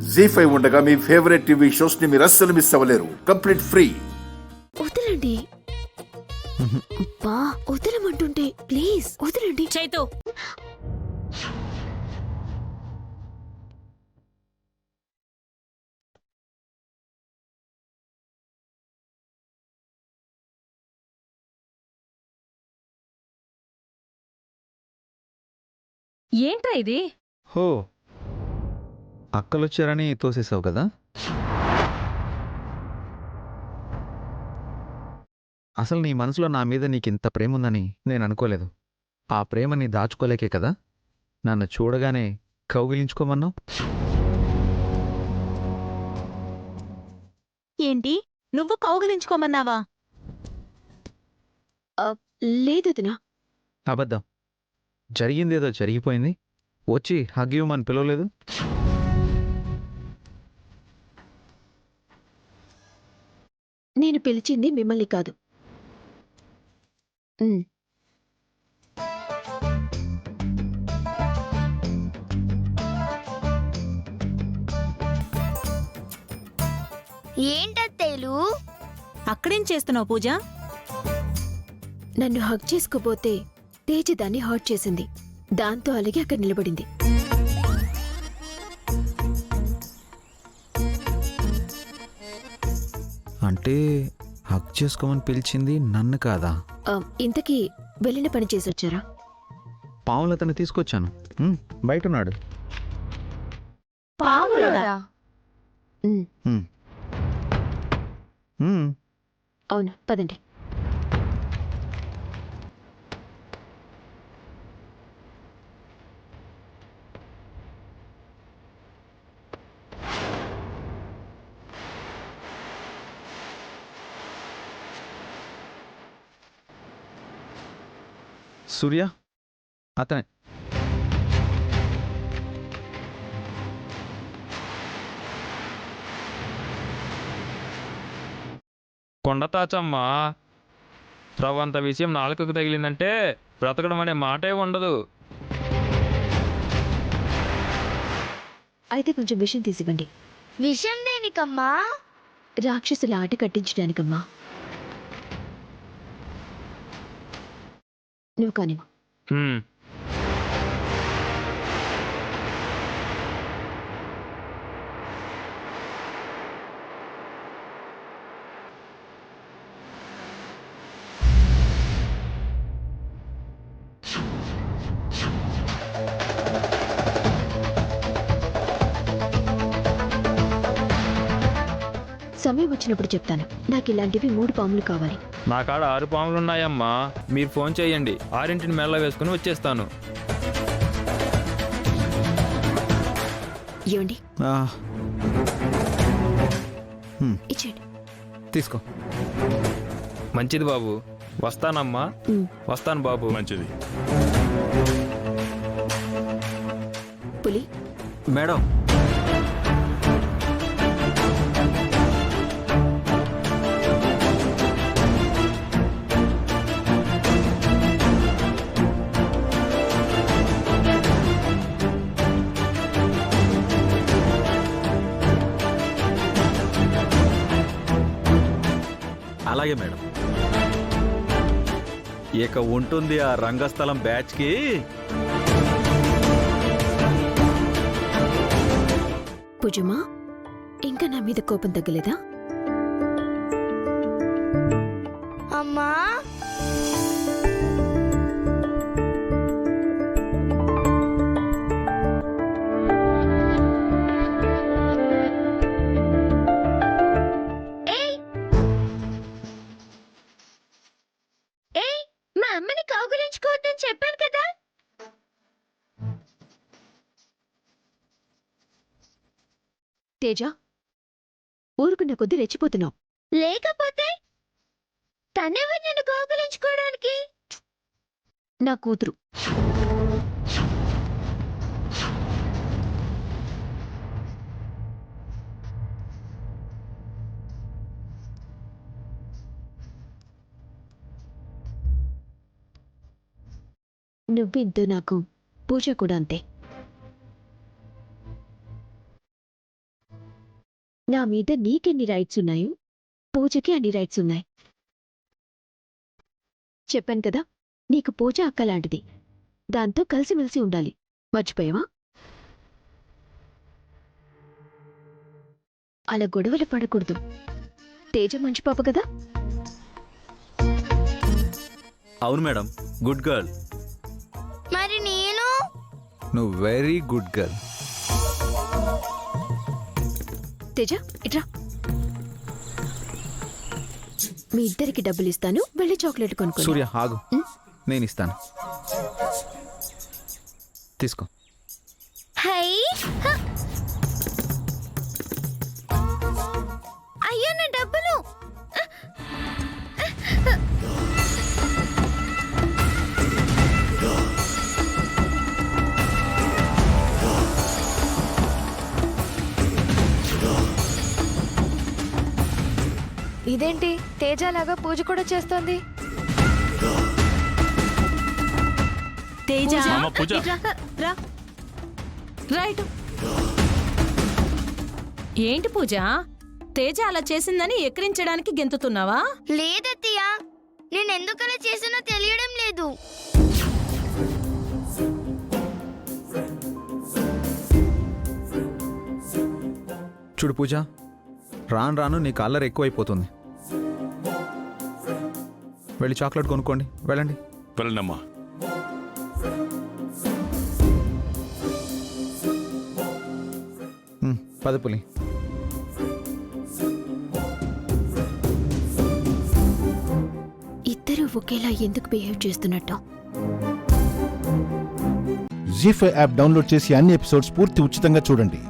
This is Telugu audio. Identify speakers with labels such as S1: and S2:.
S1: జీ5 ఉండగా మీ ఫేవరెట్ టీవీ షోస్ ని మీరు అస్సలు మిస్ అవ్వలేరు. Complete free.
S2: వదలండి. అబ్బా వదలమంటుంటే ప్లీజ్ వదలండి.
S3: చైతు, ఏంట్రా ఇది?
S4: హో, అక్కలొచ్చారని తోసేసావు కదా. అసలు నీ మనసులో నా మీద నీకింత ప్రేమ ఉందని నేను అనుకోలేదు. ఆ ప్రేమని దాచుకోలేకే కదా నన్ను చూడగానే కౌగిలించుకోమన్నావు.
S3: ఏంటి, నువ్వు కౌగిలించుకోమన్నావా?
S2: లేదు వదినా.
S4: అబద్ధం. జరిగిందేదో జరిగిపోయింది. వచ్చి హగ్ ఇవ్వమని పిలవలేదు.
S2: నేను పిలిచింది మిమ్మల్ని కాదు.
S5: ఏంటత్తేలు?
S3: అక్కడేం చేస్తున్నావు పూజ?
S2: నన్ను హగ్ చేసుకోబోతే తేజ దాన్ని హర్ట్ చేసింది. దాంతో అలాగే అక్కడ నిలబడింది.
S4: అంటే హగ్ చేసుకోమని పిలిచింది నన్ను కాదా?
S2: ఇంతకీ వెళ్ళిన పని చేసి వచ్చారా?
S4: పావులతను తీసుకొచ్చాను. బయటున్నాడు.
S2: అవును, పదండి.
S4: సూర్య అతనే.
S6: కొండతాచమ్మ, రవ్వంత విషయం నాలుకకు తగిలిందంటే బ్రతకడం అనే మాటే ఉండదు.
S2: అయితే కొంచెం విషయం తీసివ్వండి.
S5: విషయం దేనికమ్మా?
S2: రాక్షసుల ఆట కట్టించడానికమ్మా. నువ్వు కానివ్వు.
S6: హ్మ్.
S2: సమయం వచ్చినప్పుడు చెప్తాను. నాకు ఇలాంటివి 3 పాములు కావాలి.
S6: నా కాడ 6 పాములున్నాయమ్మా. మీరు ఫోన్ చేయండి, 6ంటిని మెల్ల వేసుకుని వచ్చేస్తాను.
S2: ఇవ్వండి. ఇచ్చేయండి.
S4: తీసుకో.
S6: మంచిది బాబు. వస్తానమ్మా. వస్తాను బాబు.
S1: మంచిది.
S2: పులి.
S4: మేడం,
S7: అలాగే మేడం. ఇక ఉంటుంది ఆ రంగస్థలం బ్యాచ్కి.
S2: పూజమా, ఇంకా నా మీద కోపం తగ్గలేదా?
S5: అమ్మా, మా అమ్మని కౌగులించుకోవద్దని చెప్పాను కదా.
S2: తేజ, ఊరుకున్న కొద్దీ రెచ్చిపోతున్నావు.
S5: లేకపోతే తనెవరు నన్ను కౌగులించుకోవడానికి?
S2: నా కూతురు. నువ్వింతో నాకు పూజ కూడా అంతే. నా మీద నీకెన్ని రైట్స్ ఉన్నాయో పూజకి అన్ని రైట్స్ ఉన్నాయి. చెప్పాను కదా, నీకు పూజ అక్క లాంటిది. దాంతో కలిసిమెలిసి ఉండాలి. మర్చిపోయావా? అలా గొడవలు పడకూడదు. తేజ మంచి పాప కదా.
S7: అవును మేడం, గుడ్ గర్ల్.
S5: మరి నేను
S4: నువ్వు వెరీ గుడ్ గర్ల్.
S2: తేజ ఇట్రా. మీ ఇద్దరికి డబ్బులు ఇస్తాను, వెళ్ళి చాక్లెట్ కొనుక్కో.
S4: సూర్య ఆగు, నేను ఇస్తాను. తీసుకో.
S5: హై హ. అయ్యో నా డబ్బులు.
S8: ఇదేంటి తేజలాగా పూజ కూడా చేస్తోంది?
S3: తేజ
S6: పూజ.
S3: ఇట్రా, రా రైట్. ఏంటి పూజ, తేజ అలా చేసిందని ఎక్కిరించడానికి గెంతుతున్నావా?
S5: లేదత్తయ్య, నేను ఎందుకలా చేసానో తెలియడం లేదు.
S4: చూడు పూజ, రాను రాను నీ కల్లర్ ఎక్కువైపోతుంది. వెళ్ళి చాక్లెట్ కొనుక్కోండి, వెళ్ళండి.
S9: వెళ్ళండమ్మా.
S4: పద పులి.
S2: ఇద్దరూ ఒకేలా ఎందుకు బిహేవ్ చేస్తున్నట్టు?
S10: జీ5 యాప్ డౌన్లోడ్ చేసి అన్ని ఎపిసోడ్స్ పూర్తి ఉచితంగా చూడండి.